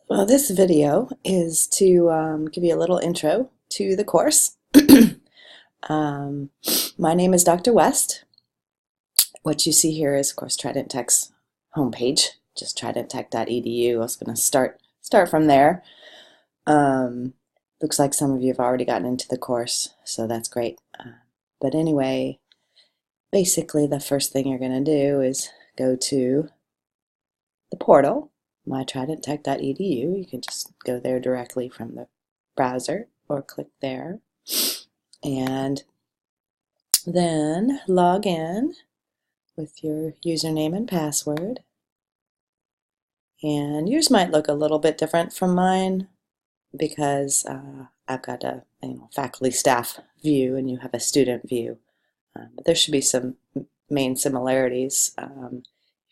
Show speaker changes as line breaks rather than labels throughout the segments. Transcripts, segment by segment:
Well, this video is to give you a little intro to the course. Um, my name is Dr. West. What you see here is, of course, Trident Tech's homepage, just tridenttech.edu. I was going to start from there. Looks like some of you have already gotten into the course, so that's great. But anyway, basically the first thing you're going to do is go to the portal, mytridenttech.edu. You can just go there directly from the browser or click there and then log in with your username and password. And yours might look a little bit different from mine because I've got a faculty staff view and you have a student view. But there should be some main similarities. You've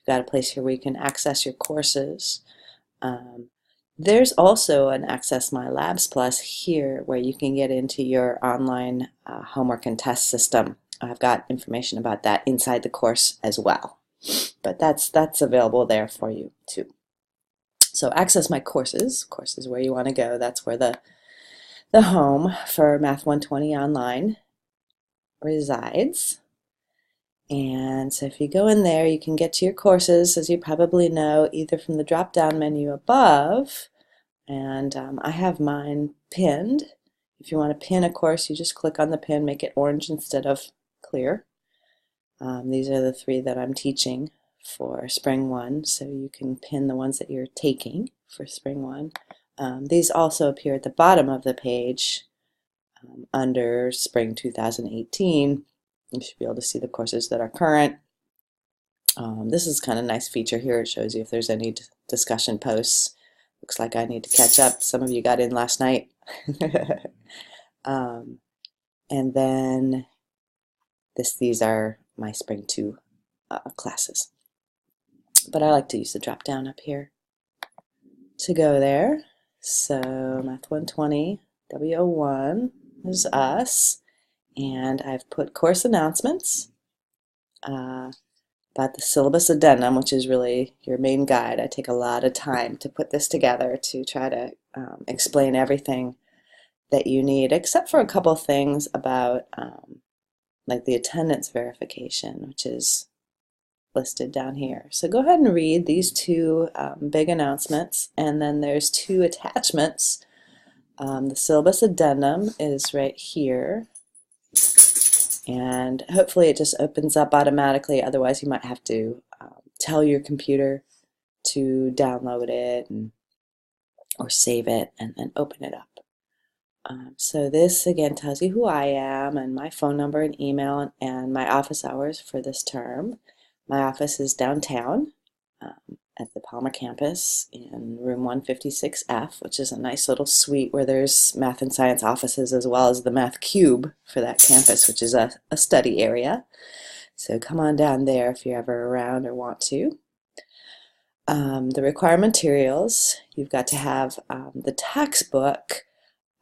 got a place here where you can access your courses. There's also an Access My Labs Plus here where you can get into your online homework and test system. I've got information about that inside the course as well. But that's available there for you too. So Access My Courses where you want to go. That's where the home for Math 120 Online resides. And so if you go in there, you can get to your courses, as you probably know, either from the drop-down menu above, and I have mine pinned. If you want to pin a course, you just click on the pin, make it orange instead of clear. These are the three that I'm teaching for Spring 1, so you can pin the ones that you're taking for Spring 1. These also appear at the bottom of the page under Spring 2018. You should be able to see the courses that are current. This is kind of a nice feature here. It shows you if there's any discussion posts. Looks like I need to catch up. Some of you got in last night. And then these are my Spring 2 classes. But I like to use the drop down up here to go there. So Math 120, W01 is us. And I've put course announcements about the syllabus addendum, which is really your main guide. I take a lot of time to put this together to try to explain everything that you need, except for a couple things about like the attendance verification, which is listed down here. So go ahead and read these two big announcements, and then there's two attachments. The syllabus addendum is right here. And hopefully it just opens up automatically. Otherwise, you might have to tell your computer to download it or save it and then open it up. So this again tells you who I am and my phone number and email and my office hours for this term. My office is downtown at the Palmer campus in room 156F, which is a nice little suite where there's math and science offices as well as the math cube for that campus, which is a study area. So come on down there if you're ever around or want to. The required materials, you've got to have the textbook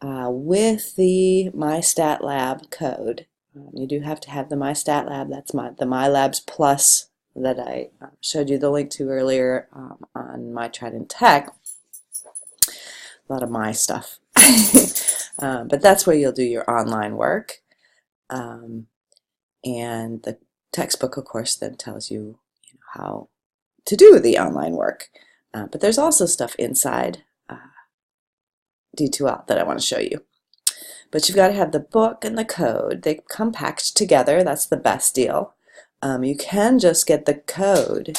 with the MyStatLab code. You do have to have the MyStatLab. That's the MyLabs Plus that I showed you the link to earlier on My Trident Tech. A lot of my stuff. But that's where you'll do your online work. And the textbook, of course, then tells you, how to do the online work. But there's also stuff inside D2L that I want to show you. But you've got to have the book and the code. They come packaged together. That's the best deal. You can just get the code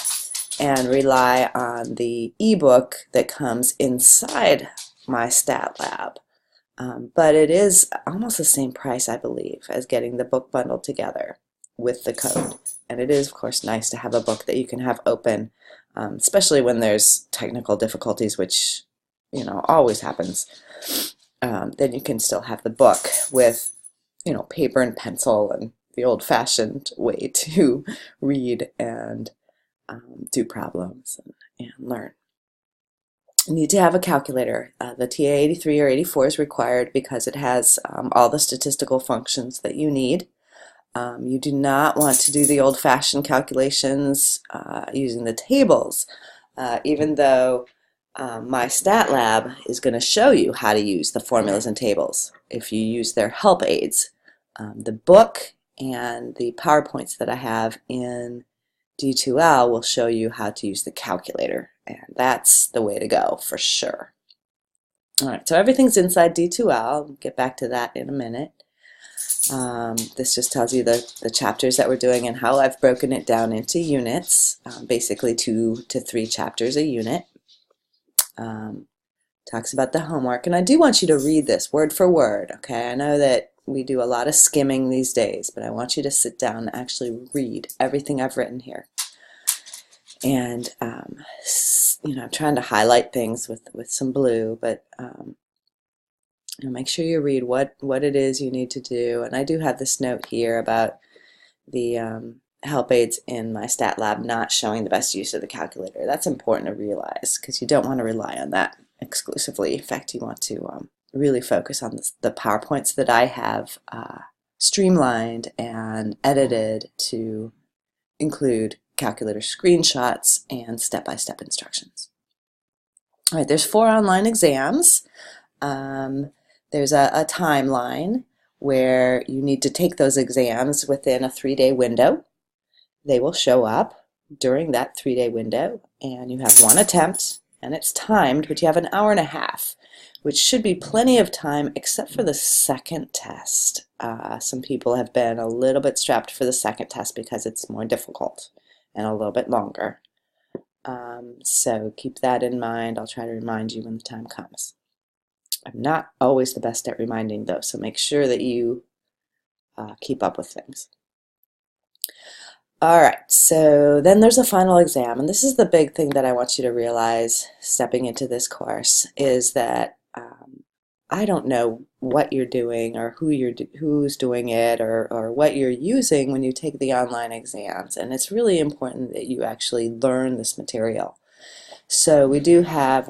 and rely on the ebook that comes inside MyStatLab. But it is almost the same price, I believe, as getting the book bundled together with the code. And it is, of course, nice to have a book that you can have open, especially when there's technical difficulties, which, always happens. Then you can still have the book with, paper and pencil and the old-fashioned way to read and do problems and learn. You need to have a calculator. The TA83 or 84 is required because it has all the statistical functions that you need. You do not want to do the old-fashioned calculations using the tables, even though My Stat Lab is going to show you how to use the formulas and tables if you use their help aids. The book and the PowerPoints that I have in D2L will show you how to use the calculator, and that's the way to go for sure. All right, so everything's inside D2L. I'll get back to that in a minute. This just tells you the chapters that we're doing and how I've broken it down into units, basically 2 to 3 chapters a unit. Talks about the homework, and I do want you to read this word for word, okay? I know that we do a lot of skimming these days, but I want you to sit down and actually read everything I've written here. And I'm trying to highlight things with some blue, but make sure you read what it is you need to do. And I do have this note here about the help aids in my Stat Lab not showing the best use of the calculator. That's important to realize because you don't want to rely on that exclusively. In fact, you want to really focus on the PowerPoints that I have streamlined and edited to include calculator screenshots and step-by-step instructions. All right, there's 4 online exams. There's a timeline where you need to take those exams within a 3-day window. They will show up during that 3-day window, and you have 1 attempt, and it's timed, but you have an hour and a half, which should be plenty of time except for the second test. Some people have been a little bit strapped for the second test because it's more difficult and a little bit longer. So keep that in mind. I'll try to remind you when the time comes. I'm not always the best at reminding though, so make sure that you keep up with things. All right, so then there's a final exam, and this is the big thing that I want you to realize stepping into this course is that I don't know what you're doing or who's doing it or what you're using when you take the online exams, and it's really important that you actually learn this material. So we do have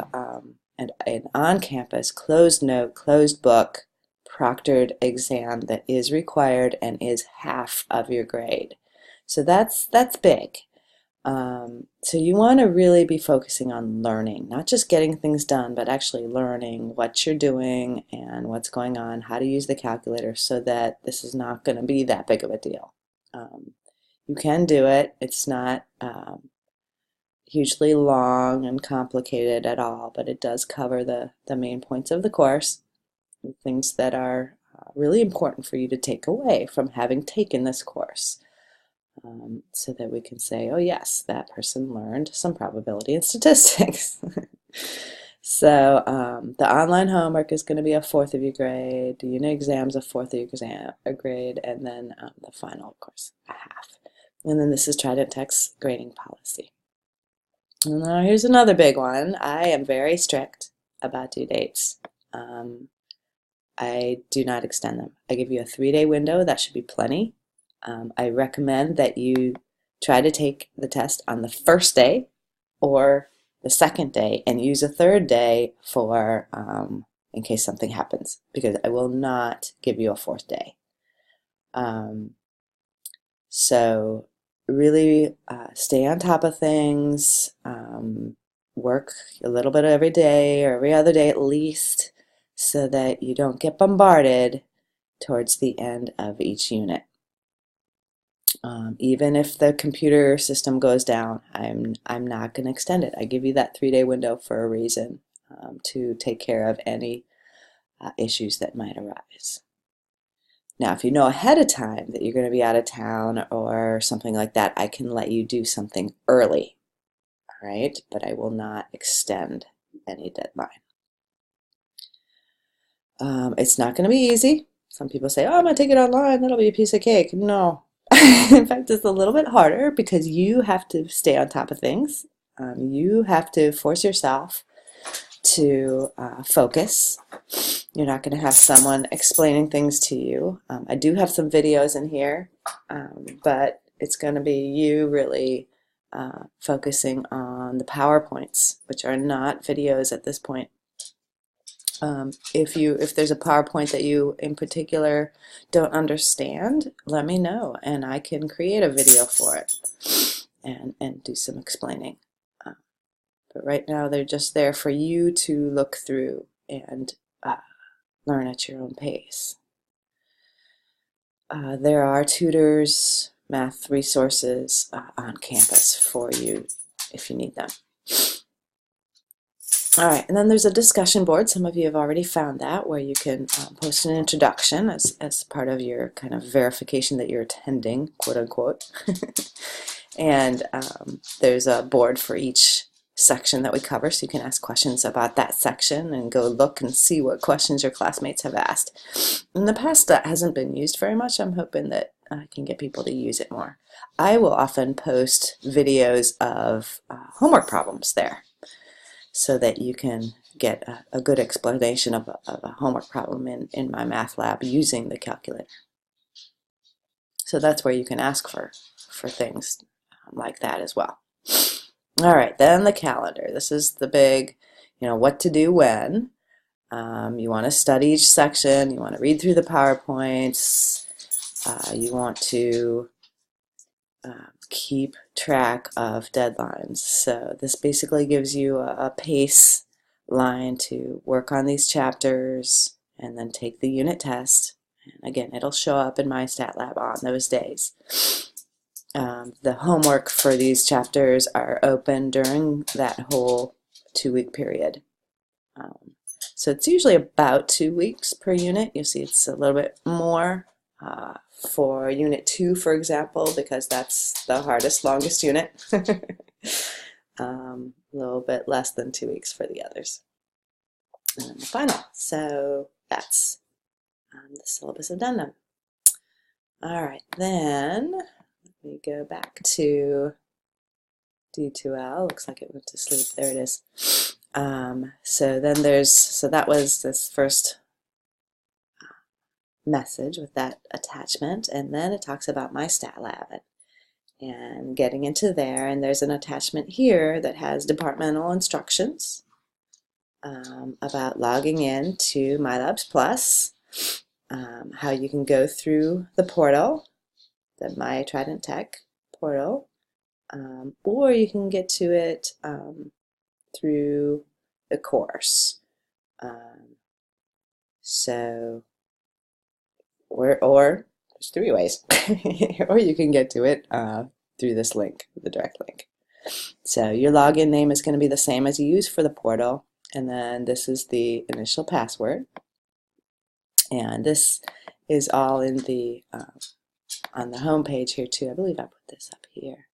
an on-campus closed note, closed book, proctored exam that is required and is half of your grade. So that's big. So you want to really be focusing on learning, not just getting things done, but actually learning what you're doing and what's going on, how to use the calculator so that this is not going to be that big of a deal. You can do it. It's not hugely long and complicated at all, but it does cover the main points of the course, things that are really important for you to take away from having taken this course. So that we can say, oh yes, that person learned some probability and statistics. So the online homework is going to be a 1/4 of your grade, the unit exams a 1/4 of your grade, and then the final, of course, a half. And then this is Trident Tech's grading policy. And now here's another big one. I am very strict about due dates. I do not extend them. I give you a 3-day window. That should be plenty. I recommend that you try to take the test on the first day or the second day and use a third day for in case something happens, because I will not give you a 4th day. So really stay on top of things, work a little bit every day or every other day at least so that you don't get bombarded towards the end of each unit. Even if the computer system goes down, I'm not going to extend it. I give you that 3-day window for a reason, to take care of any issues that might arise. Now, if you know ahead of time that you're going to be out of town or something like that, I can let you do something early, all right? But I will not extend any deadline. It's not going to be easy. Some people say, oh, I'm going to take it online. That'll be a piece of cake. No. In fact, it's a little bit harder because you have to stay on top of things. You have to force yourself to focus. You're not going to have someone explaining things to you. I do have some videos in here, but it's going to be you really focusing on the PowerPoints, which are not videos at this point. If there's a PowerPoint that you in particular don't understand, let me know and I can create a video for it and do some explaining. But right now they're just there for you to look through and learn at your own pace. There are tutors, math resources on campus for you if you need them. All right, and then there's a discussion board. Some of you have already found that, where you can post an introduction as part of your kind of verification that you're attending, quote unquote. And there's a board for each section that we cover, so you can ask questions about that section and go look and see what questions your classmates have asked. In the past, that hasn't been used very much. I'm hoping that I can get people to use it more. I will often post videos of homework problems there, so that you can get a good explanation of a homework problem in my math lab using the calculator. So that's where you can ask for things like that as well. All right, then the calendar. This is the big, what to do when. You want to study each section. You want to read through the PowerPoints. You want to keep track of deadlines. So this basically gives you a pace line to work on these chapters and then take the unit test. And again, it'll show up in my stat lab on those days. The homework for these chapters are open during that whole 2-week period. So it's usually about 2 weeks per unit. You'll see it's a little bit more for Unit 2, for example, because that's the hardest, longest unit. A little bit less than 2 weeks for the others. And then the final. So that's the syllabus addendum. All right, then let me go back to D2L. Looks like it went to sleep. There it is. So that was this first message with that attachment, and then it talks about my stat lab and getting into there, and there's an attachment here that has departmental instructions about logging in to MyLabs Plus, how you can go through the portal, the My Trident Tech portal, or you can get to it through the course. Or there's 3 ways. Or you can get to it through this link, the direct link. So your login name is going to be the same as you use for the portal, and then this is the initial password. And this is all in the on the home page here too. I believe I put this up here.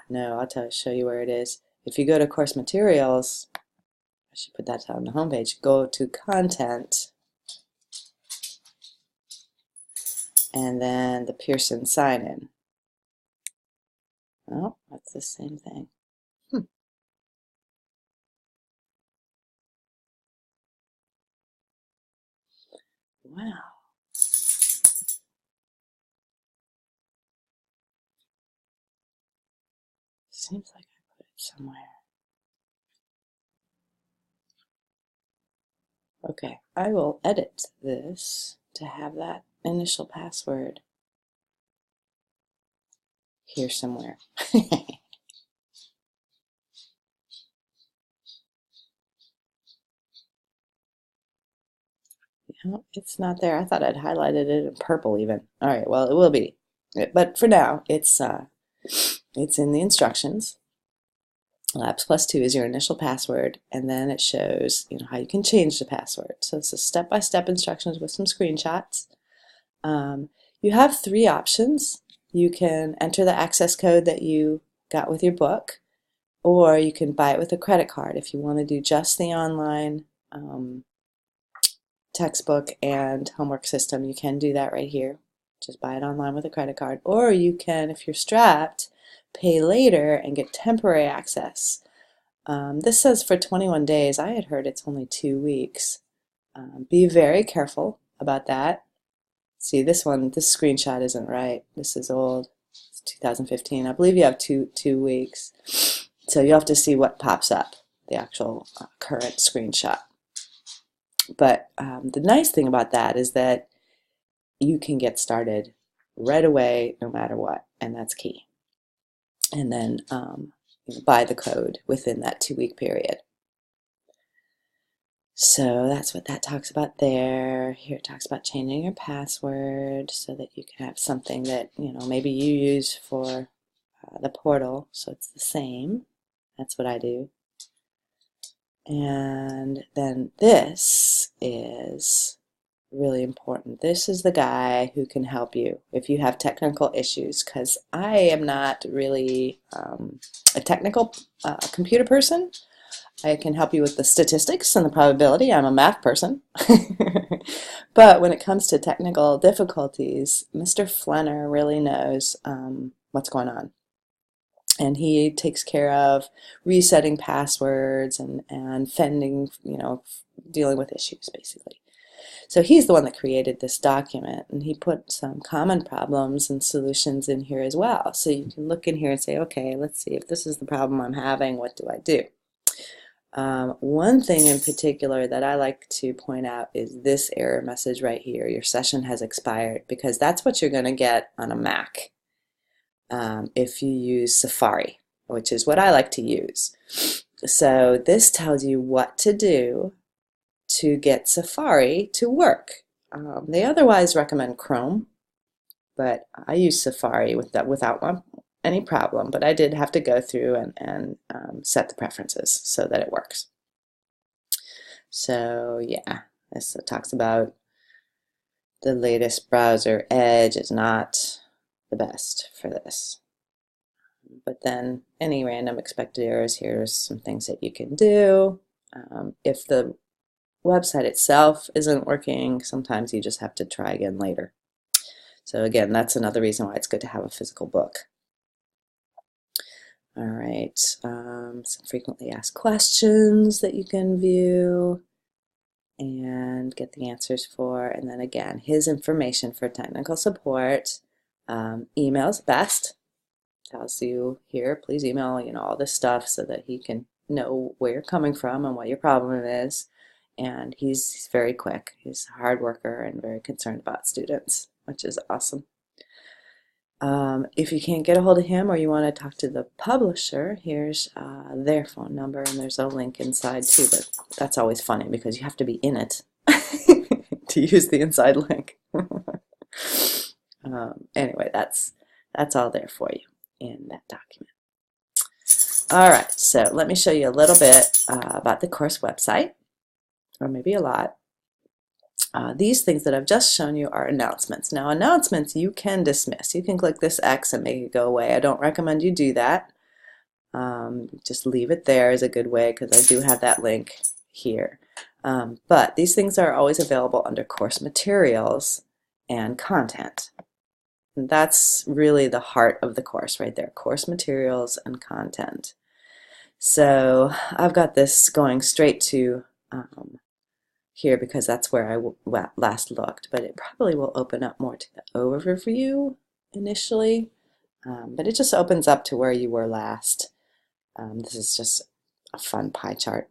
No, I'll show you where it is. If you go to course materials, I should put that on the home page. Go to content, and then the Pearson sign-in. Oh, that's the same thing. Wow. Seems like I put it somewhere. Okay, I will edit this to have that initial password here somewhere. No, it's not there. I thought I'd highlighted it in purple even. All right, well, it will be. But for now, it's in the instructions. Labs Plus 2 is your initial password, and then it shows how you can change the password. So it's a step-by-step instructions with some screenshots. You have 3 options. You can enter the access code that you got with your book, or you can buy it with a credit card. If you want to do just the online textbook and homework system, you can do that right here. Just buy it online with a credit card. Or you can, if you're strapped, pay later and get temporary access. This says for 21 days. I had heard it's only 2 weeks. Be very careful about that. See, this screenshot isn't right. This is old. It's 2015. I believe you have two weeks. So you have to see what pops up, the actual current screenshot. But the nice thing about that is that you can get started right away no matter what, and that's key. And then by the code within that 2-week period. So that's what that talks about there. Here it talks about changing your password so that you can have something that, maybe you use for the portal, so it's the same. That's what I do. And then this is really important. This is the guy who can help you if you have technical issues, because I am not really a technical computer person. I can help you with the statistics and the probability. I'm a math person. But when it comes to technical difficulties, Mr. Flenner really knows what's going on. And he takes care of resetting passwords and fending, dealing with issues, basically. So he's the one that created this document, and he put some common problems and solutions in here as well. So you can look in here and say, okay, let's see if this is the problem I'm having, what do I do? One thing in particular that I like to point out is this error message right here, your session has expired, because that's what you're going to get on a Mac if you use Safari, which is what I like to use. So this tells you what to do to get Safari to work. They otherwise recommend Chrome, but I use Safari without any problem, but I did have to go through and set the preferences so that it works. So yeah, this talks about the latest browser. Edge is not the best for this. But then any random expected errors, here's some things that you can do. If the website itself isn't working, sometimes you just have to try again later. So again, that's another reason why it's good to have a physical book. All right, some frequently asked questions that you can view and get the answers for. And then again, his information for technical support. Email's best. Tells you here, please email, all this stuff so that he can know where you're coming from and what your problem is. And he's very quick. He's a hard worker and very concerned about students, which is awesome. If you can't get a hold of him or you want to talk to the publisher, here's their phone number, and there's a link inside too, but that's always funny because you have to be in it to use the inside link. Anyway, that's all there for you in that document. All right, so let me show you a little bit about the course website, or maybe a lot. These things that I've just shown you are announcements. Now, announcements you can dismiss. You can click this X and make it go away. I don't recommend you do that. Just leave it there is a good way, because I do have that link here. But these things are always available under course materials and content. And that's really the heart of the course right there, course materials and content. So I've got this going straight to here because that's where I last looked, but it probably will open up more to the overview initially, but it just opens up to where you were last. This is just a fun pie chart.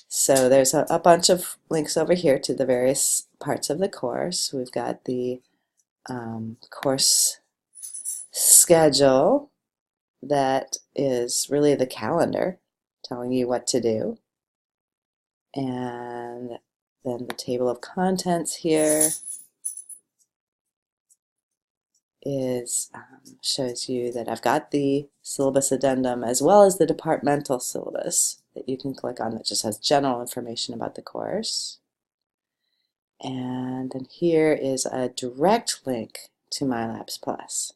So there's a bunch of links over here to the various parts of the course. We've got the course schedule that is really the calendar telling you what to do. And then the table of contents here is shows you that I've got the syllabus addendum as well as the departmental syllabus that you can click on that just has general information about the course. And then here is a direct link to MyLabs Plus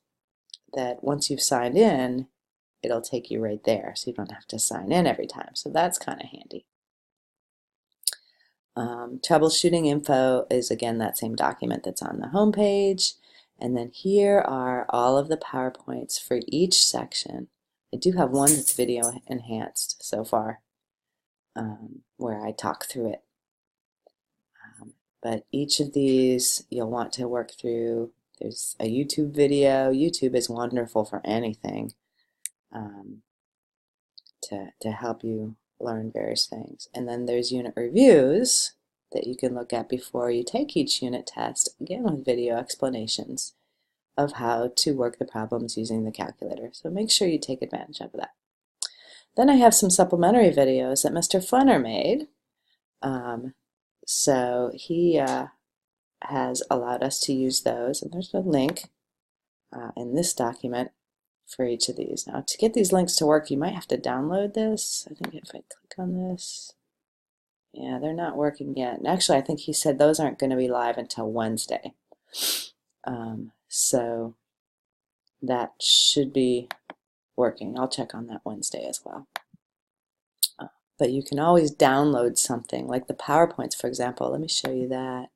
that once you've signed in, it'll take you right there, so you don't have to sign in every time. So that's kind of handy. Troubleshooting info is again that same document that's on the home page. And then here are all of the PowerPoints for each section. I do have one that's video enhanced so far, where I talk through it. But each of these you'll want to work through. There's a YouTube video. YouTube is wonderful for anything to help you learn various things. And then there's unit reviews that you can look at before you take each unit test, again with video explanations of how to work the problems using the calculator. So make sure you take advantage of that. Then I have some supplementary videos that Mr. Flenner made. So he has allowed us to use those, and there's a link in this document for each of these. Now, to get these links to work, you might have to download this. I think if I click on this, yeah, they're not working yet. And actually, I think he said those aren't going to be live until Wednesday. So that should be working. I'll check on that Wednesday as well. But you can always download something, like the PowerPoints, for example. Let me show you that.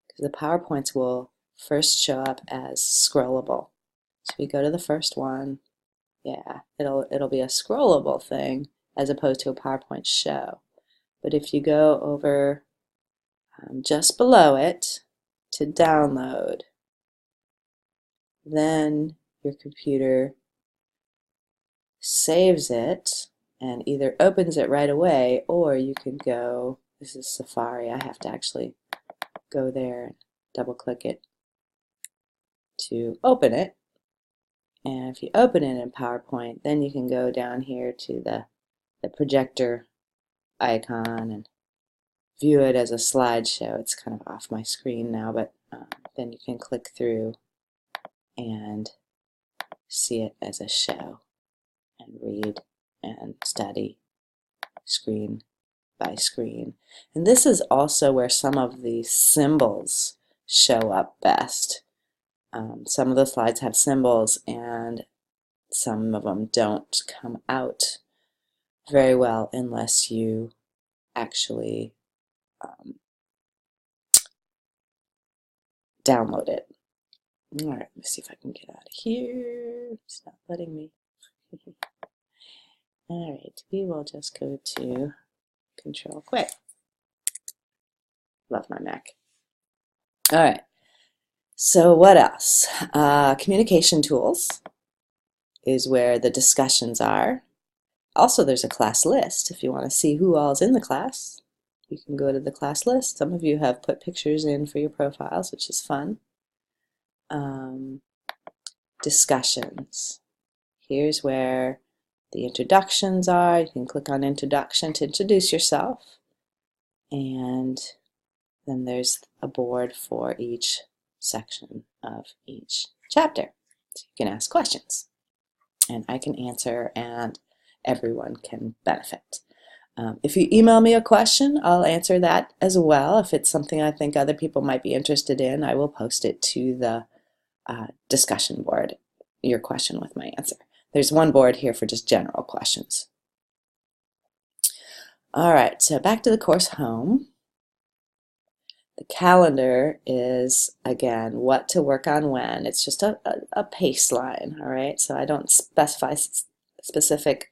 Because the PowerPoints will first show up as scrollable. So we go to the first one. Yeah, it'll be a scrollable thing as opposed to a PowerPoint show. But if you go over just below it to download, then your computer saves it and either opens it right away, or you can go, this is Safari, I have to actually go there and double click it to open it. And if you open it in PowerPoint, then you can go down here to the projector icon and view it as a slideshow. It's kind of off my screen now, but then you can click through and see it as a show and read and study screen by screen. And this is also where some of the symbols show up best. Some of the slides have symbols and some of them don't come out very well unless you actually download it. All right, let me see if I can get out of here. It's not letting me. All right, we will just go to Control Quit. Love my Mac. All right, so what else? Communication tools is where the discussions are. Also, there's a class list. If you want to see who all's in the class, you can go to the class list. Some of you have put pictures in for your profiles, which is fun. Discussions. Here's where the introductions are. You can click on Introduction to introduce yourself. And then there's a board for each section of each chapter. So you can ask questions. And I can answer, and everyone can benefit. If you email me a question, I'll answer that as well. If it's something I think other people might be interested in, I will post it to the discussion board, your question with my answer. There's one board here for just general questions. All right, so back to the course home. The calendar is, again, what to work on when. It's just a pace line, all right? So I don't specify specific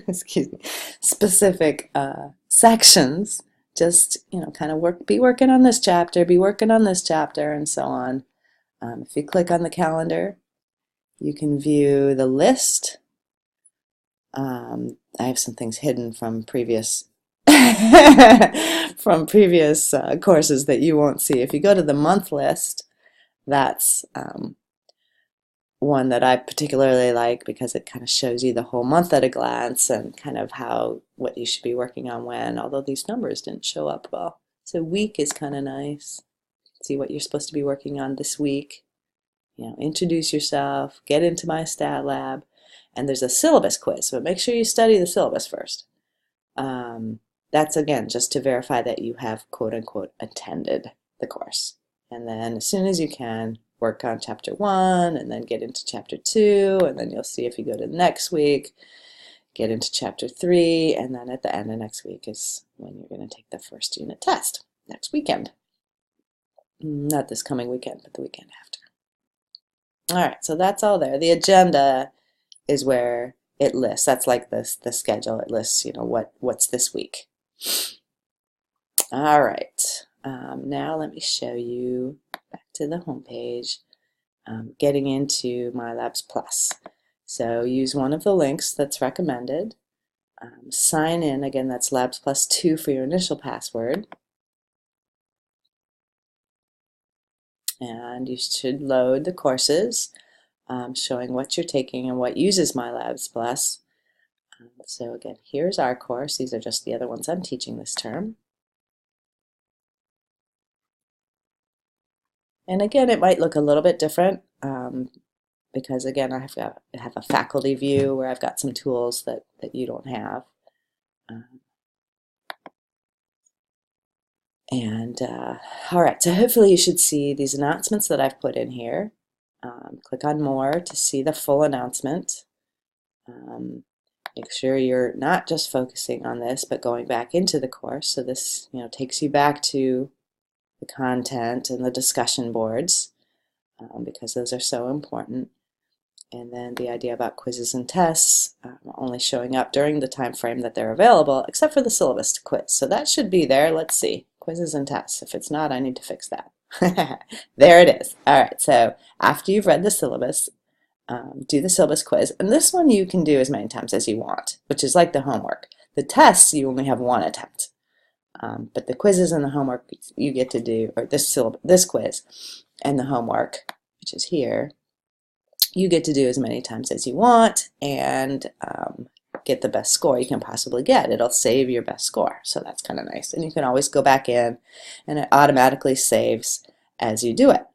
excuse me, specific sections. Just, kind of be working on this chapter, be working on this chapter, and so on. If you click on the calendar, you can view the list. I have some things hidden from previous courses that you won't see. If you go to the month list, that's one that I particularly like because it kind of shows you the whole month at a glance and kind of what you should be working on when, although these numbers didn't show up well. So week is kind of nice. See what you're supposed to be working on this week. Introduce yourself, get into my stat lab, and there's a syllabus quiz, but make sure you study the syllabus first. That's, again, just to verify that you have, quote-unquote, attended the course. And then as soon as you can, work on chapter 1, and then get into chapter 2, and then you'll see if you go to the next week, get into chapter 3, and then at the end of next week is when you're going to take the first unit test, next weekend. Not this coming weekend, but the weekend after. All right, so that's all there. The agenda is where it lists. That's like the schedule. It lists, what's this week. All right. Now let me show you back to the home page, getting into MyLabs Plus. So use one of the links that's recommended. Sign in. Again, that's Labs Plus 2 for your initial password. And you should load the courses showing what you're taking and what uses MyLabs Plus. So again, here's our course. These are just the other ones I'm teaching this term. And again, it might look a little bit different because again, I have a faculty view where I've got some tools that you don't have. All right, so hopefully you should see these announcements that I've put in here. Click on More to see the full announcement. Make sure you're not just focusing on this, but going back into the course. So this, takes you back to the content and the discussion boards because those are so important. And then the idea about quizzes and tests only showing up during the time frame that they're available, except for the syllabus quiz. So that should be there. Let's see. Quizzes and tests. If it's not, I need to fix that. There it is. All right, so after you've read the syllabus, do the syllabus quiz. And this one you can do as many times as you want, which is like the homework. The tests, you only have one attempt. But the quizzes and the homework you get to do, or this quiz and the homework, which is here, you get to do as many times as you want and get the best score you can possibly get. It'll save your best score, so that's kind of nice. And you can always go back in and it automatically saves as you do it.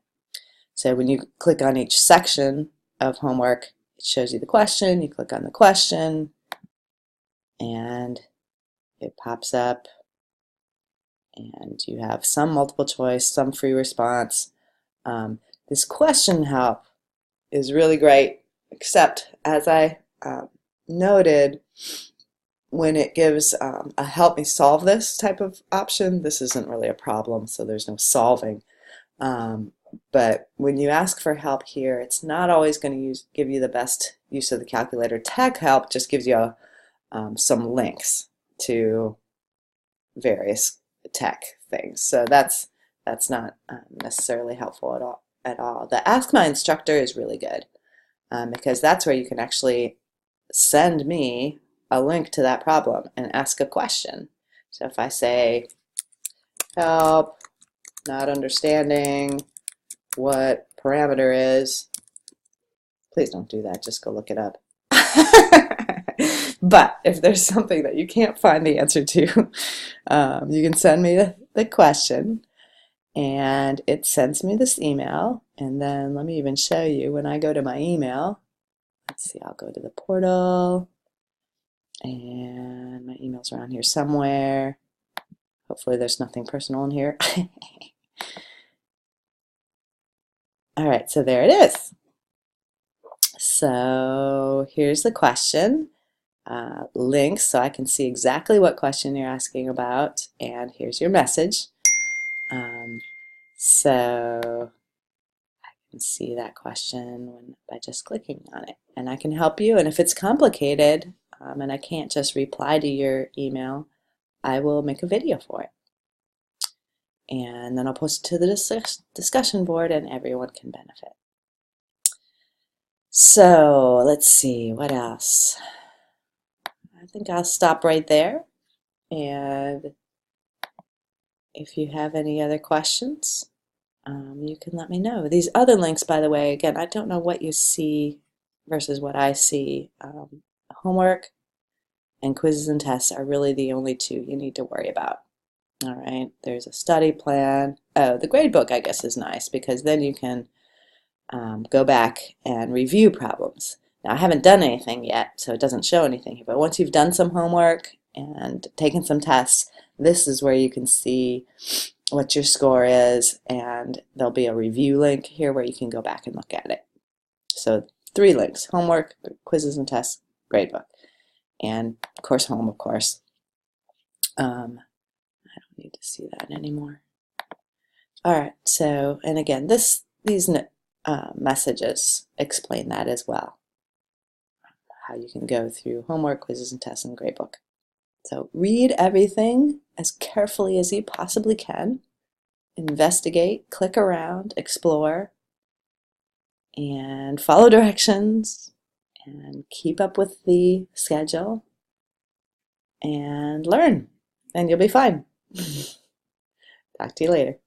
So when you click on each section of homework, it shows you the question. You click on the question and it pops up and you have some multiple choice, some free response. This question help is really great, except as I noted, when it gives a help me solve this type of option, this isn't really a problem, so there's no solving. But when you ask for help here, it's not always going to give you the best use of the calculator. Tech help just gives you some links to various tech things, so that's not necessarily helpful at all. The Ask My Instructor is really good because that's where you can actually send me a link to that problem and ask a question. So if I say, help, not understanding what parameter is, please don't do that, just go look it up. But if there's something that you can't find the answer to, you can send me the question and it sends me this email. And then let me even show you when I go to my email. Let's see, I'll go to the portal and my email's around here somewhere. Hopefully there's nothing personal in here. All right, so there it is. So here's the question. Links so I can see exactly what question you're asking about, and here's your message. So I can see that question by just clicking on it, and I can help you. And if it's complicated and I can't just reply to your email, I will make a video for it, and then I'll post it to the discussion board and everyone can benefit. So let's see, what else? I think I'll stop right there, and if you have any other questions, you can let me know. These other links, by the way, again, I don't know what you see versus what I see. Homework and quizzes and tests are really the only two you need to worry about. All right, there's a study plan. Oh, the grade book, I guess, is nice because then you can go back and review problems. Now, I haven't done anything yet, so it doesn't show anything here, but once you've done some homework and taken some tests, this is where you can see what your score is, and there'll be a review link here where you can go back and look at it. So 3 links: homework, quizzes and tests, gradebook, and course home, of course. I don't need to see that anymore. All right, so, and again, these messages explain that as well, how you can go through homework, quizzes and tests, and gradebook. So read everything as carefully as you possibly can, investigate, click around, explore, and follow directions, and keep up with the schedule, and learn, and you'll be fine. Talk to you later.